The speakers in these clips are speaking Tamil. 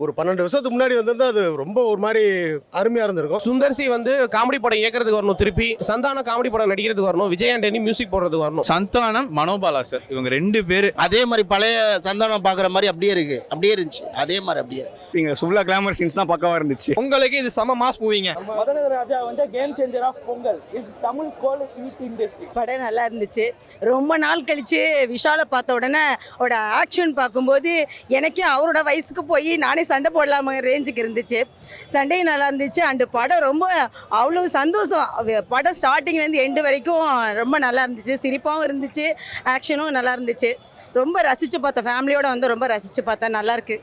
ஒரு 12 வருஷத்துக்கு முன்னாடி வந்திருந்தா அது ரொம்ப ஒரு மாதிரி அருமையா இருந்திருக்கும். சுந்தர்சி வந்து காமெடி படம் இயக்கிறதுக்கு வரணும், திருப்பி சந்தானம் காமெடி படம் நடிக்கிறதுக்கு வரணும், விஜய் ஆண்டனி மியூசிக் போடுறதுக்கு வரணும். சந்தானம் மனோபாலா சார் இவங்க 2 பேர் அதே மாதிரி பழைய சந்தானம் பார்க்குற மாதிரி அப்படியே இருக்கு, அப்படியே இருந்துச்சு அதே மாதிரி அப்படியே. இங்க சுவ்லா கிளாமர் சீன்ஸ் தான் பக்காவா இருந்துச்சு. உங்களுக்கு இது சம மாஸ் மூவிங்க. மதகத ராஜா வந்து game changer of Pongal is Tamil Kollywood industry. படம் நல்லா இருந்துச்சு. ரொம்ப நாள் கழிச்சு விஷாலை பார்த்த உடனே அவரோட ஆக்ஷன் பார்க்கும்போது எனக்கே அவரோட வயசுக்கு போய் நானே சண்டை போடலாம ரேஞ்சுக்கு இருந்துச்சு. சண்டையும் நல்லா இருந்துச்சு. அண்டு படம் ரொம்ப அவ்வளோ சந்தோஷம். படம் ஸ்டார்டிங்லேருந்து எண்டு வரைக்கும் ரொம்ப நல்லா இருந்துச்சு. சிரிப்பாகவும் இருந்துச்சு, ஆக்ஷனும் நல்லா இருந்துச்சு. ரொம்ப ரசித்து பார்த்தேன், ஃபேமிலியோடு வந்து ரொம்ப ரசித்து பார்த்தேன். நல்லாயிருக்கு.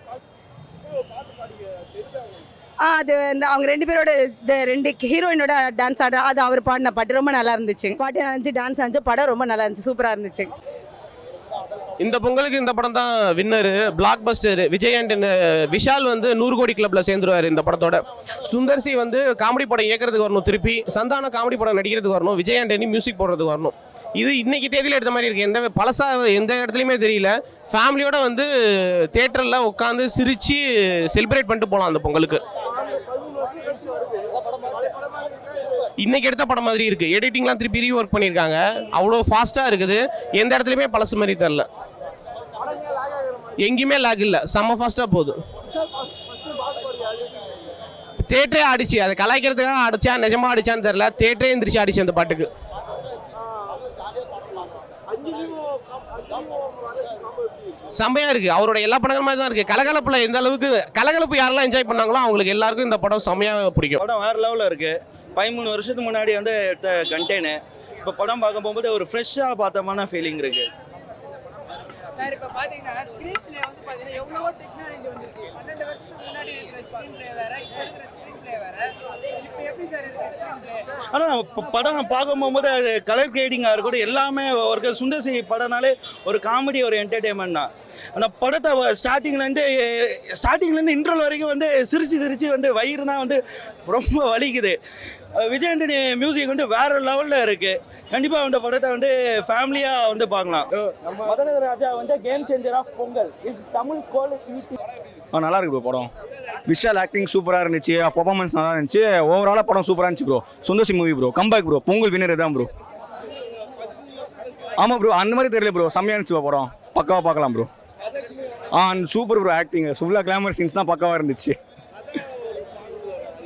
அது இந்த அவங்க 2 பேரோட இந்த 2 ஹீரோயினோட டான்ஸ் ஆடுற அது அவர் பாடின பாட்டு ரொம்ப நல்லா இருந்துச்சு. பாட்டு நல்லா இருந்துச்சு, டான்ஸ் இருந்துச்சு, படம் ரொம்ப நல்லா இருந்துச்சு, சூப்பராக இருந்துச்சு. இந்த பொங்கலுக்கு இந்த படம் தான் வின்னரு, பிளாக் பஸ்டர். விஜய் ஆண்டனி விஷால் வந்து 100 கோடி கிளப்ல சேர்ந்துருவாரு இந்த படத்தோட. சுந்தர்சி வந்து காமெடி படம் இயக்கிறதுக்கு வரணும், திருப்பி சந்தானம் காமெடி படம் நடிக்கிறதுக்கு வரணும், விஜய் ஆண்டனி மியூசிக் போடுறதுக்கு வரணும். இது இன்னைக்கு தேதியில் எடுத்த மாதிரி இருக்குது. எந்த பழசா எந்த இடத்துலையுமே தெரியல. ஃபேமிலியோட வந்து தியேட்டரில் உட்காந்து சிரித்து செலிப்ரேட் பண்ணிட்டு போகலாம் அந்த பொங்கலுக்கு. இன்னைக்கு எடுத்த படம் மாதிரி இருக்கு. எடிட்டிங்லாம் திருப்பி ரீஒர்க் பண்ணியிருக்காங்க. அவ்வளோ ஃபாஸ்ட்டாக இருக்குது. எந்த இடத்துலையுமே பழசு மாதிரி தெரில. எங்கேயுமே லேக் இல்லை, செம்ம ஃபாஸ்ட்டாக போகுது. தேட்டரே ஆடிச்சு. அதை கலாய்க்கிறதுக்காக அடிச்சா நிஜமா அடிச்சான்னு தெரில. தேட்டரே எந்திரிச்சு ஆடிச்சு அந்த பாட்டுக்கு. செம்மையா இருக்கு. அவரோட எல்லா படங்கள் மாதிரி தான் இருக்கு. கலகலப்புல எந்த அளவுக்கு கலகலப்பு யாரெல்லாம் என்ஜாய் பண்ணாங்களோ அவங்களுக்கு எல்லாருக்கும் இந்த படம் செம்மையா பிடிக்கும். படம் வேற லெவலில் இருக்கு. 13 வருஷத்துக்கு முன்னாடி வந்து எடுத்த கண்டெய்னு இப்போ படம் பார்க்க போகும்போது ஒரு ஃப்ரெஷ்ஷாக பார்த்தமான ஃபீலிங் இருக்கு. சார் இப்போ பார்த்தீங்கன்னா ஸ்க்ரீன் பிளே வந்து பார்த்தீங்கன்னா எவ்வளவோ டெக்னாலஜி வந்துச்சு. 12 வருஷத்துக்கு முன்னாடி இருக்கிற ஸ்க்ரீன் பிளே வேற, இப்போ இருக்கிற ஸ்க்ரீன் பிளே வேற. இப்போ எப்படி சார் இருக்கு ஸ்க்ரீன் பிளே? ஆனால் படம் பார்க்க போகும்போது அது கலர் கிரேடிங்காக இருக்கட்டும் எல்லாமே ஒரு சுந்தர்சி படம்னாலே ஒரு காமெடி ஒரு என்டர்டெயின்மெண்ட் தான். அந்த படத்தை ஸ்டார்டிங்லேருந்து இன்ட்ரோல் வரைக்கும் வந்து சிரிச்சு வந்து வயிறு தான் வந்து ரொம்ப வலிக்குது. விஜய் ஆண்டனி மியூசிக் வந்து வேற லெவலில் இருக்குது. கண்டிப்பாக அந்த படத்தை வந்து ஃபேமிலியாக வந்து பார்க்கலாம். மதகத ராஜா வந்து game changer of Pongal is Tamil Kollywood. நல்லா இருக்கு ப்ரோ படம். விஷால் ஆக்டிங் சூப்பராக இருந்துச்சு, பர்ஃபார்மன்ஸ் நல்லா இருந்துச்சு. ஓவராலாக படம் சூப்பராக இருந்துச்சு bro. Sundar C movie bro, comeback bro, Pongal winner தான் ப்ரோ. ஆமாம் ப்ரோ, அந்த மாதிரி தெரியல ப்ரோ, செம்மையாக இருந்துச்சு படம். பக்காவாக பார்க்கலாம் ப்ரோ. Super bro acting. சுவ்லா கிளாமர் சீன்ஸ் தான் பக்காவாக இருந்துச்சு.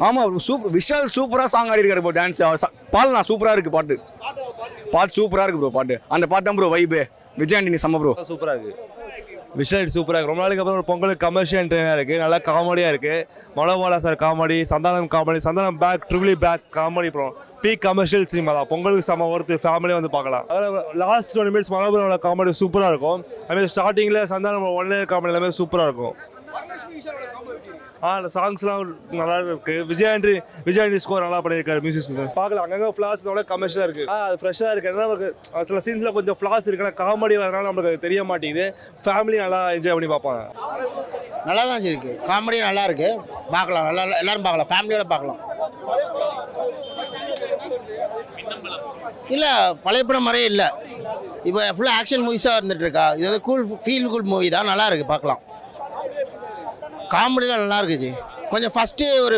ஆமாம் ப்ரோ, சூப்பர். விஷால் சூப்பராக சாங் ஆடி இருக்காரு ப்ரோ. டான்ஸ் பாடலாம் சூப்பராக இருக்குது. பாட்டு சூப்பராக இருக்குது ப்ரோ. பாட்டு அந்த பாட்டு தான் ப்ரோ வைபே. விஜய் ஆண்டனி செம்ம ப்ரோ. சூப்பராக இருக்குது. விஷால் சூப்பராக இருக்குது. ரொம்ப நாளைக்கு அப்புறம் ஒரு பொங்கலுக்கு கமர்ஷியல் என்டர்டைனாக இருக்குது. நல்லா காமெடியாக இருக்குது. Manobala sir comedy, Santhanam comedy, Santhanam back triply back comedy. அப்புறம் பீக் கமர்ஷியல் சினிமா தான். பொங்கலுக்கு செம்ம ஒருத்து ஃபேமிலியாக வந்து பார்க்கலாம். அதில் லாஸ்ட் 20 மினிட்ஸ் மனோபாலோட காமெடி சூப்பராக இருக்கும். அதுமாதிரி ஸ்டார்டிங்கில் சந்தானம் 1 லேயர் காமெடி எல்லாமே சூப்பராக இருக்கும். சாங்ஸ்லாம் நல்லா இருக்கு. விஜய் ஆண்டனி ஸ்கோர் நல்லா பண்ணியிருக்காரு. மியூசிக் பார்க்கலாம். அங்கங்கே ஃப்ளாஸ் கமர்ஷியலாக இருக்குது. அது ஃப்ரெஷ்ஷாக இருக்குது. நமக்கு சில சீன்ஸில் கொஞ்சம் ஃப்ளாஸ் இருக்குன்னா காமெடி வரனால நம்மளுக்கு தெரிய மாட்டேங்குது. ஃபேமிலி நல்லா என்ஜாய் பண்ணி பார்ப்பாங்க. நல்லா தான் இருக்கு. காமெடி நல்லா இருக்கு. பார்க்கலாம், நல்லா எல்லாரும் பார்க்கலாம், ஃபேமிலியோட பார்க்கலாம். இல்லை பழைய படம் மாதிரியே இல்லை. இப்போ ஃபுல்லாக ஆக்ஷன் மூவிஸாக இருந்துட்டு இருக்கா. இது வந்து ஃபீல் மூவி தான். நல்லா இருக்குது, பார்க்கலாம். காமெடிலாம் நல்லா இருக்குச்சு. கொஞ்சம் ஃபஸ்ட்டு ஒரு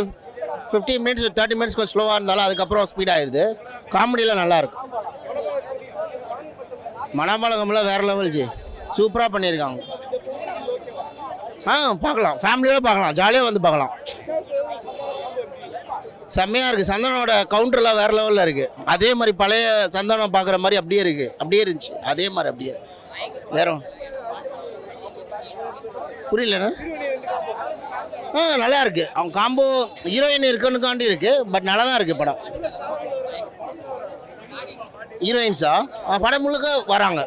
15 மினிட்ஸ் 30 மினிட்ஸ் கொஞ்சம் ஸ்லோவாக இருந்தாலும் அதுக்கப்புறம் ஸ்பீட் ஆகிடுது. காமெடியெலாம் நல்லாயிருக்கும். மனபாலகம்லாம் வேறு லெவல்ச்சு. சூப்பராக பண்ணியிருக்காங்க. பார்க்கலாம், ஃபேமிலியோடு பார்க்கலாம், ஜாலியாக வந்து பார்க்கலாம். செம்மையாக இருக்குது. சந்தானோட கவுண்டர்லாம் வேறு லெவலில் இருக்குது. அதே மாதிரி பழைய சந்தானம் பார்க்குற மாதிரி அப்படியே இருக்குது, அப்படியே இருந்துச்சு அதே மாதிரி அப்படியே. வேற புரியலண்ணா. நல்லா இருக்குது. அவங்க காம்போ ஹீரோயின் இருக்குன்னுக்காண்டி இருக்குது. பட் நல்லா தான் இருக்குது படம். ஹீரோயின்ஸா படம் முழுக்க வராங்க.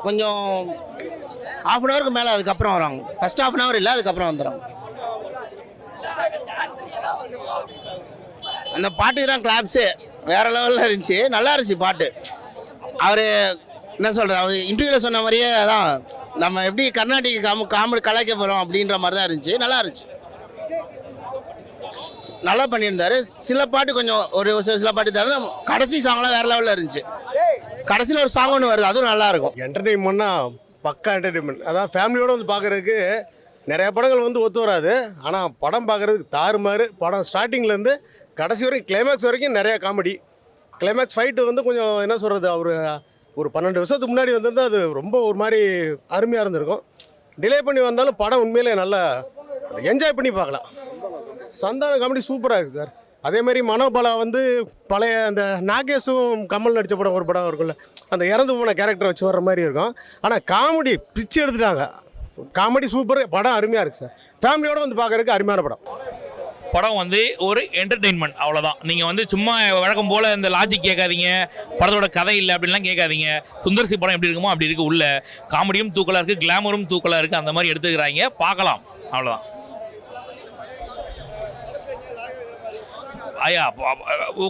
கொஞ்சம் ½ அன் ஹவருக்கு மேலே அதுக்கப்புறம் வராங்க. ஃபஸ்ட் ½ அன் ஹவர் இல்லை, அதுக்கப்புறம் வந்துடுறாங்க. அந்த பாட்டுக்கு தான் கிளாப்ஸு வேறு லெவலில் இருந்துச்சு. நல்லா இருந்துச்சு பாட்டு. அவர் என்ன சொல்கிறார், அவர் இன்டர்வியூவில் சொன்ன மாதிரியே அதான் நம்ம எப்படி கர்நாடிக் காமெடி கலாய்க்க போகிறோம் அப்படின்ற மாதிரி தான் இருந்துச்சு. நல்லா இருந்துச்சு, நல்லா பண்ணியிருந்தாரு. சில பாட்டு கொஞ்சம் ஒரு சில பாட்டு தர கடைசி சாங்லாம் வேறு லெவலில் இருந்துச்சு. கடைசியில் ஒரு சாங் ஒன்று வருது, அதுவும் நல்லாயிருக்கும். என்டர்டெயின்மெண்ட்னா பக்கா என்டர்டெயின்மெண்ட். அதான் ஃபேமிலியோடு வந்து பார்க்குறதுக்கு நிறைய படங்கள் வந்து ஒத்து வராது, ஆனால் படம் பார்க்குறதுக்கு தாறுமாறு. படம் ஸ்டார்டிங்லேருந்து கடைசி வரைக்கும் கிளைமேக்ஸ் வரைக்கும் நிறையா காமெடி. கிளைமேக்ஸ் ஃபைட்டு வந்து கொஞ்சம் என்ன சொல்கிறது, ஒரு 12 வருஷத்துக்கு முன்னாடி வந்திருந்தால் அது ரொம்ப ஒரு மாதிரி அருமையாக இருந்திருக்கும். டிலே பண்ணி வந்தாலும் படம் உண்மையிலே நல்லா என்ஜாய் பண்ணி பார்க்கலாம். சந்தான காமெடி சூப்பராக இருக்குது சார். அதேமாதிரி மனோபாலா வந்து பழைய அந்த நாகேஷும் கமல் நடித்த படம் ஒரு படம் இருக்குல்ல, அந்த இறந்து போன கேரக்டரை வச்சு வர்ற மாதிரி இருக்கும். ஆனால் காமெடி பிச்சு எடுத்துட்டாங்க. காமெடி சூப்பர், படம் அருமையாக இருக்குது சார். ஃபேமிலியோடு வந்து பார்க்குறதுக்கு அருமையான படம். படம் வந்து ஒரு என்டர்டெயின்மெண்ட், அவ்வளோதான். நீங்கள் வந்து சும்மா வழக்கம் போல் இந்த லாஜிக் கேட்காதீங்க, படத்தோட கதை இல்லை அப்படின்லாம் கேட்காதீங்க. சுந்தர்சி படம் எப்படி இருக்குமோ அப்படி இருக்குது. உள்ள காமெடியும் தூக்கலாக இருக்குது, கிளாமரும் தூக்கலாக இருக்குது, அந்த மாதிரி எடுத்துக்கிறாங்க, பார்க்கலாம், அவ்வளோதான். ஐயா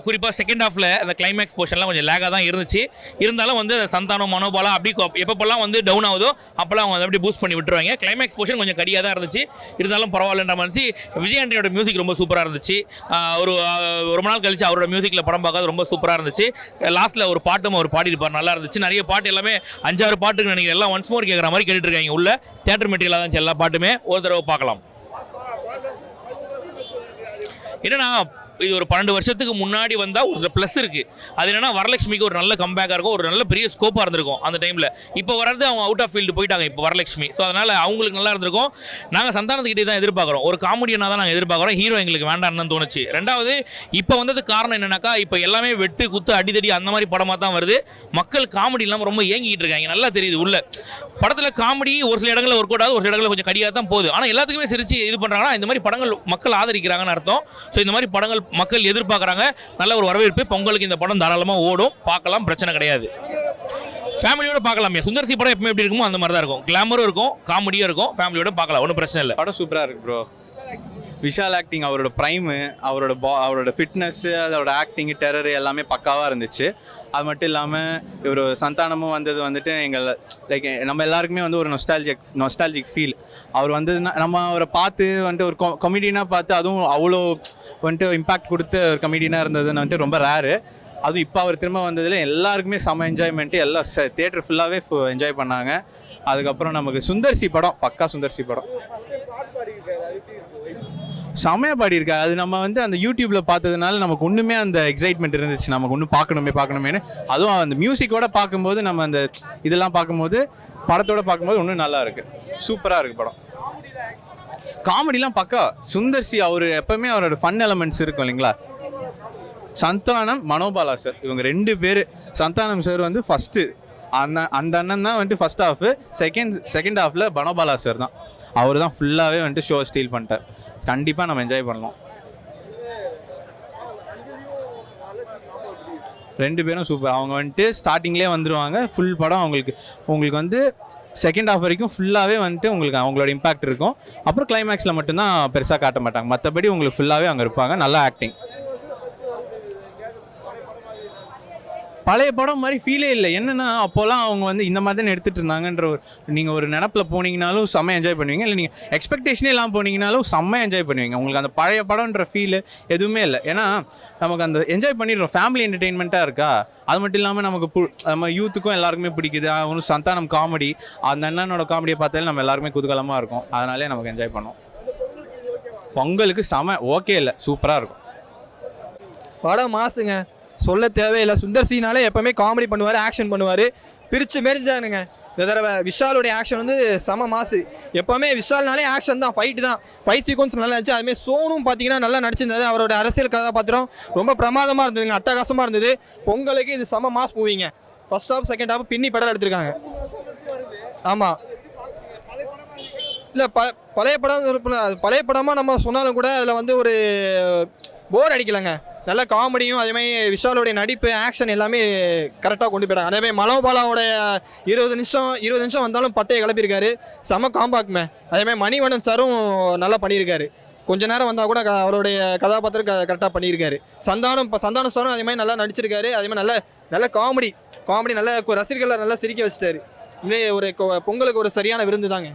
குறிப்பாக செகண்ட் ஹாஃபில் அந்த கிளைமேக்ஸ் போர்ஷன்லாம் கொஞ்சம் லேகாக தான் இருந்துச்சு. இருந்தாலும் வந்து சந்தானம் மனோபாலா அப்படி எப்பப்பெல்லாம் வந்து டவுன் ஆகுதோ அப்போல்லாம் அவங்க அப்படி பூஸ்ட் பண்ணி விட்டுருவாங்க. கிளைமேக்ஸ் போர்ஷன் கொஞ்சம் கடியாக தான் இருந்துச்சு, இருந்தாலும் பரவாயில்லன்ற மாதிரி. விஜய் ஆண்டனியோட மியூசிக் ரொம்ப சூப்பராக இருந்துச்சு. ரொம்ப நாள் கழிச்சு அவரோட மியூசிக்கில் படம் பார்க்காது ரொம்ப சூப்பராக இருந்துச்சு. லாஸ்ட்டில் ஒரு பாட்டும் அவர் பாடியிருப்பார், நல்லா இருந்துச்சு. நிறைய பாட்டு எல்லாமே 5-6 பாட்டுக்கு நினைக்கிறேன், எல்லாம் ஒன்ஸ் மோர் கேட்குற மாதிரி கேட்டுட்டு இருக்காங்க. உள்ள தியேட்டர் மெட்டீரியலாக தான் எல்லா பாட்டுமே, ஒரு தடவை பார்க்கலாம். என்னன்னா இது ஒரு 12 வருஷத்துக்கு முன்னாடி வந்தால் ஒரு ப்ளஸ் இருக்குது. அது என்னன்னா வரலட்சுமிக்கு ஒரு நல்ல கம்பேக்காக இருக்கும், ஒரு நல்ல பெரிய ஸ்கோப்பாக இருந்திருக்கும் அந்த டைமில். இப்போ வர்றது அவங்க அவுட் ஆஃப் ஃபீல்டு போயிட்டாங்க இப்போ வரலட்சுமி. ஸோ அதனால் அவங்களுக்கு நல்லா இருந்திருக்கும். நாங்கள் சந்தானத்துக்கிட்டே தான் எதிர்பார்க்குறோம், ஒரு காமெடியனாக தான் நாங்கள் எதிர்பார்க்குறோம். ஹீரோ எங்களுக்கு வேண்டாம்னு தோணுச்சு. ரெண்டாவது இப்போ வந்தது காரணம் என்னன்னாக்கா, இப்போ எல்லாமே வெட்டு குத்து அடிதடி அந்த மாதிரி படமாக தான் வருது. மக்கள் காமெடி இல்லாமல் ரொம்ப ஏங்கிட்டு இருக்காங்க, நல்லா தெரியுது. உள்ள படத்தில் காமெடி ஒரு சில இடங்களில் ஒர்க் அவுட் ஆகுது, ஒரு சில இடங்களில் கொஞ்சம் கடியாக தான் போகுது. ஆனால் எல்லாத்துக்குமே சிரிச்சு இது பண்ணுறாங்கன்னா இந்த மாதிரி படங்கள் மக்கள் ஆதரிக்கிறாங்கன்னு அர்த்தம். ஸோ இந்த மாதிரி படங்கள் மக்கள் எதிர்பார்க்குறாங்க, நல்ல ஒரு வரவேற்பு. பொங்கலுக்கு இந்த படம் தாராளமாக ஓடும், பார்க்கலாம், பிரச்சனை கிடையாது. ஃபேமிலியோட பார்க்கலாமே. சுந்தர்சி படம் எப்பவுமே எப்படி இருக்குமோ அந்த மாதிரி தான் இருக்கும், கிளாமரும் இருக்கும், காமெடியும் இருக்கும். ஃபேமிலியோட பார்க்கலாம், ஒன்றும் பிரச்சனை இல்லை. படம் சூப்பராக இருக்கு ப்ரோ. விஷால் ஆக்டிங், அவரோட ப்ரைமு, அவரோட ஃபிட்னஸ்ஸு, அதோட ஆக்டிங்கு, டெரரு எல்லாமே பக்காவாக இருந்துச்சு. அது மட்டும் இல்லாமல் இவர் சந்தானமும் வந்தது வந்துட்டு எங்கள் லைக் நம்ம எல்லாருக்குமே வந்து ஒரு நொஸ்டாலஜிக் ஃபீல். அவர் வந்ததுன்னா நம்ம அவரை பார்த்து வந்துட்டு ஒரு கமெடியனாக பார்த்து, அதுவும் அவ்வளோ வந்துட்டு இம்பாக்ட் கொடுத்து ஒரு கமெடியனாக இருந்ததுன்னு வந்துட்டு ரொம்ப ரேரு. அதுவும் இப்போ அவர் திரும்ப வந்ததில் எல்லாருக்குமே செம்ம என்ஜாய்மெண்ட்டு, எல்லாம் தியேட்டர் ஃபுல்லாகவே என்ஜாய் பண்ணாங்க. அதுக்கப்புறம் நமக்கு சுந்தர்சி படம், பக்கா சுந்தர்சி படம் செம்மையாக பாடியிருக்கா. அது நம்ம வந்து அந்த யூடியூப்பில் பார்த்ததுனால நமக்கு ஒன்றுமே அந்த எக்ஸைட்மெண்ட் இருந்துச்சு, நமக்கு ஒன்றும் பார்க்கணுமேனு. அதுவும் அந்த மியூசிக்கோட பார்க்கும்போது, நம்ம அந்த இதெல்லாம் பார்க்கும்போது, படத்தோடு பார்க்கும்போது இன்னும் நல்லா இருக்குது, சூப்பராக இருக்குது படம். காமெடிலாம் பக்கா. சுந்தர்சி அவர் எப்போவுமே அவரோட ஃபன் எலமெண்ட்ஸ் இருக்கும் இல்லைங்களா. சந்தானம், மனோபாலா சார், இவங்க 2 பேர். சந்தானம் சார் வந்து ஃபஸ்ட்டு, அந்த அண்ணன் தான் வந்துட்டு ஃபஸ்ட் ஹாஃப். செகண்ட் ஹாஃபில் மனோபாலா சார் தான், அவர் தான் ஃபுல்லாகவே வந்துட்டு ஷோ ஸ்டீல் பண்ணிட்டார். கண்டிப்பாக நம்ம என்ஜாய் பண்ணலாம். 2 பேரும் சூப்பர். அவங்க வந்துட்டு ஸ்டார்டிங்லேயே வந்துடுவாங்க, ஃபுல் படம் உங்களுக்கு வந்து செகண்ட் ஹாஃப் வரைக்கும் ஃபுல்லாகவே வந்துட்டு உங்களுக்கு அவங்களோட இம்பாக்ட் இருக்கும். அப்புறம் கிளைமேக்ஸில் மட்டும்தான் பெருசாக காட்ட மாட்டாங்க, மற்றபடி உங்களுக்கு ஃபுல்லாகவே அங்கே இருப்பாங்க. நல்லா ஆக்டிங். பழைய படம் மாதிரி ஃபீலே இல்லை. என்னென்னா அப்போல்லாம் அவங்க வந்து இந்த மாதிரி தான் எடுத்துகிட்டு இருந்தாங்கன்ற நீங்கள் ஒரு நினப்பில் போனீங்கனாலும் செம்ம என்ஜாய் பண்ணுவீங்க, இல்லை நீங்கள் எக்ஸ்பெக்டேஷனே இல்லாமல் போனீங்கனாலும் செம்ம என்ஜாய் பண்ணுவீங்க. உங்களுக்கு அந்த பழைய படம்ன்ற ஃபீலு எதுவுமே இல்லை. ஏன்னா நமக்கு அந்த என்ஜாய் பண்ணிடுறோம், ஃபேமிலி என்டர்டெயின்மெண்ட்டாக இருக்கா. அது மட்டும் இல்லாமல் நமக்கு நம்ம யூத்துக்கும் எல்லாருக்குமே பிடிக்குது. அவனும் சந்தானம் காமெடி, அந்த அண்ணனோட காமெடியை பார்த்தாலே நம்ம எல்லாருமே குதூகலமாக இருக்கும், அதனாலே நமக்கு என்ஜாய் பண்ணோம். பொங்கலுக்கு செம ஓகே இல்லை, சூப்பராக இருக்கும். படம் மாசுங்க, சொல்ல தேவையில்லை. சுந்தர்சினாலே எப்போவுமே காமெடி பண்ணுவார், ஆக்ஷன் பண்ணுவார், பிரித்து மெரிஞ்சானுங்க. இந்த தடவை விஷாலுடைய ஆக்ஷன் வந்து செம மாசு. எப்போவுமே விஷால்னாலே ஆக்ஷன் தான், ஃபைட்டு தான், ஃபைட் சீக்வன்ஸ் நல்லா இருந்துச்சு. அதுமாதிரி சோனும் பார்த்தீங்கன்னா நல்லா நடிச்சிருந்தது. அவரோட அரசியல் கதாபாத்திரம் ரொம்ப பிரமாதமாக இருந்ததுங்க, அட்டகாசமாக இருந்தது. பொங்கலுக்கு இது செம மாஸ் மூவிங்க. ஃபர்ஸ்ட் ஹாஃப் செகண்ட் ஹாஃப் பின்னி படம் எடுத்திருக்காங்க. ஆமாம், இல்லை பழைய படமாக நம்ம சொன்னாலும் கூட அதில் வந்து ஒரு போர் அடிக்கலைங்க. நல்ல காமெடியும் அதேமாதிரி விஷாலோடைய நடிப்பு, ஆக்ஷன் எல்லாமே கரெக்டாக கொண்டு போயிட்டாங்க. அதேமாதிரி மனோபாலாவோடைய 20 நிமிஷம் வந்தாலும் பட்டையை கிளப்பியிருக்காரு, செம காம்பாக்மே. அதேமாதிரி மணிவண்ணன் சாரும் நல்லா பண்ணியிருக்காரு, கொஞ்ச நேரம் வந்தால் கூட அவருடைய கதாபாத்திரம் கரெக்டாக பண்ணியிருக்காரு. சந்தானம் சாரும் அதேமாதிரி நல்லா நடிச்சிருக்காரு. அதேமாதிரி நல்ல காமெடி நல்ல ரசிகர்களை நல்லா சிரிக்க வச்சிட்டாரு. இன்னே ஒரு பொங்கலுக்கு ஒரு சரியான விருந்து தாங்க.